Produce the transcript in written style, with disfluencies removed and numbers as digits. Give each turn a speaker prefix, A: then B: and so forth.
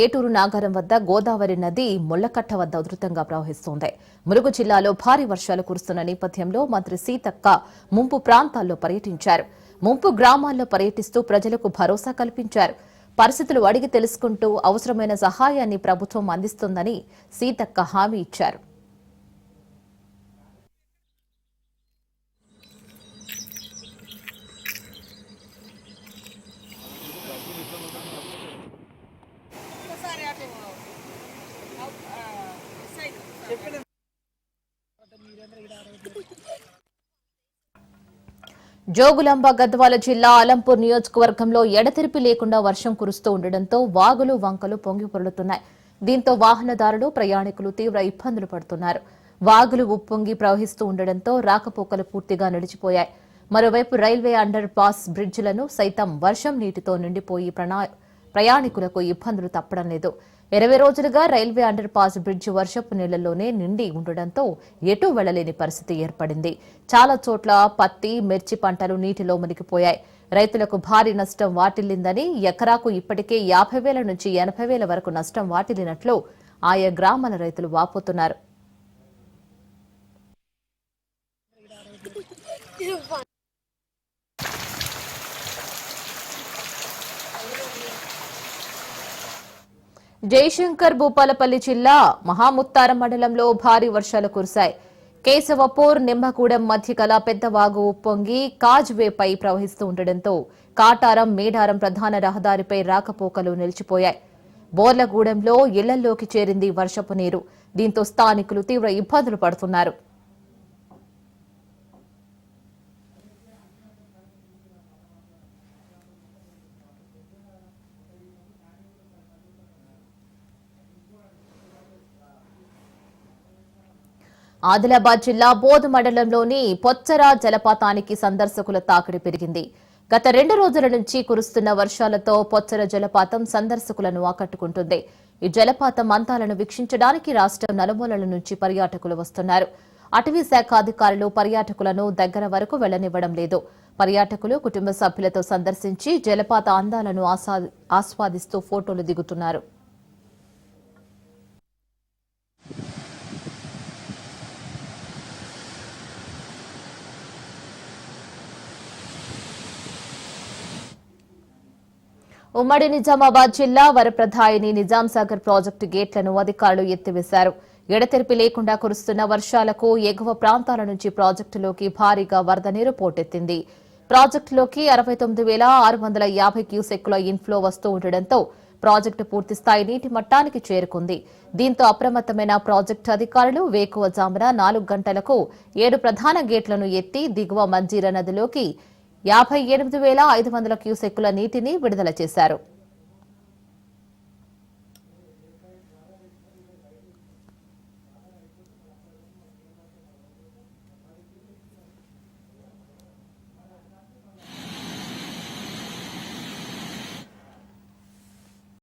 A: ఏటూరు నాగారం వద్ద గోదావరి నది ముళ్లకట్ట వద్ద ఉధృతంగా ప్రవహిస్తోంది. ములుగు జిల్లాలో భారీ వర్షాలు కురుస్తున్న నేపథ్యంలో మంత్రి సీతక్క ముంపు ప్రాంతాల్లో పర్యటించారు. ముంపు గ్రామాల్లో పర్యటిస్తూ ప్రజలకు భరోసా కల్పించారు. పరిస్థితులు అడిగి తెలుసుకుంటూ అవసరమైన సహాయాన్ని ప్రభుత్వం అందిస్తుందని సీతక్క హామీ ఇచ్చారు. జోగులాంబ గద్వాల జిల్లా అలంపూర్ నియోజకవర్గంలో ఎడతెరిపి లేకుండా వర్షం కురుస్తూ ఉండడంతో వాగులు వంకలు పొంగి పొర్లుతున్నాయి. దీంతో వాహనదారులు ప్రయాణికులు తీవ్ర ఇబ్బందులు పడుతున్నారు. వాగులు ఉప్పొంగి ప్రవహిస్తూ ఉండడంతో రాకపోకలు పూర్తిగా నిలిచిపోయాయి. మరోవైపు రైల్వే అండర్ పాస్ బ్రిడ్జిలను సైతం వర్షం నీటితో నిండిపోయి ప్రయాణికులకు ఇబ్బందులు తప్పడం లేదు. 20 రోజులుగా రైల్వే అండర్ పాస్ బ్రిడ్జి వర్షపు నీళ్లలోనే నిండి ఉండడంతో ఎటూ వెళ్లలేని పరిస్థితి ఏర్పడింది. చాలా చోట్ల పత్తి, మిర్చి పంటలు నీటిలో మునిగిపోయాయి. రైతులకు భారీ నష్టం వాటిల్లిందని, ఎకరాకు ఇప్పటికే 50,000 నుంచి 80,000 వరకు నష్టం వాటిల్లినట్లు ఆయా గ్రామాల రైతులు వాపోతున్నారు. జయశంకర్ భూపాలపల్లి జిల్లా మహాముత్తారం మండలంలో భారీ వర్షాలు కురిశాయి. కేశవపూర్, నిమ్మగూడెం మధ్య గల పెద్దవాగు ఉప్పొంగి కాజ్వేపై ప్రవహిస్తూ ఉండడంతో కాటారం, మేడారం ప్రధాన రహదారిపై రాకపోకలు నిలిచిపోయాయి. బోర్లగూడెంలో ఇళ్లలోకి చేరింది వర్షపు నీరు. దీంతో స్థానికులు తీవ్ర ఇబ్బందులు పడుతున్నారు. ఆదిలాబాద్ జిల్లా బోధ్ మండలంలోని పొచ్చర జలపాతానికి సందర్శకుల తాకిడి పెరిగింది. గత 2 రోజుల నుంచి కురుస్తున్న వర్షాలతో పొచ్చర జలపాతం సందర్శకులను ఆకట్టుకుంటుంది. ఈ జలపాతం అందాలను వీక్షించడానికి రాష్ట్రం నలుమూలల నుంచి పర్యాటకులు వస్తున్నారు. అటవీ శాఖ అధికారులు పర్యాటకులను దగ్గర వరకు వెళ్లనివ్వడం లేదు. పర్యాటకులు కుటుంబ సభ్యులతో సందర్శించి జలపాత అందాలను ఆస్వాదిస్తూ ఫోటోలు దిగుతున్నారు. ఉమ్మడి నిజామాబాద్ జిల్లా వరప్రదాయిని నిజాంసాగర్ ప్రాజెక్టు గేట్లను అధికారులు ఎత్తివేశారు. ఎడతెరిపి లేకుండా కురుస్తున్న వర్షాలకు ఎగువ ప్రాంతాల నుంచి ప్రాజెక్టులోకి భారీగా వరద నీరు పోటెత్తింది. ప్రాజెక్టులోకి 69,650 క్యూసెక్కుల ఇన్ఫ్లో వస్తూ ఉండడంతో ప్రాజెక్టు పూర్తిస్థాయి నీటి మట్టానికి చేరుకుంది. దీంతో అప్రమత్తమైన ప్రాజెక్టు అధికారులు వేకువజామున 4 గంటలకు 7 ప్రధాన గేట్లను ఎత్తి దిగువ మంజీరా నదిలోకి 58,500 క్యూసెక్కుల నీటిని విడుదల చేశారు.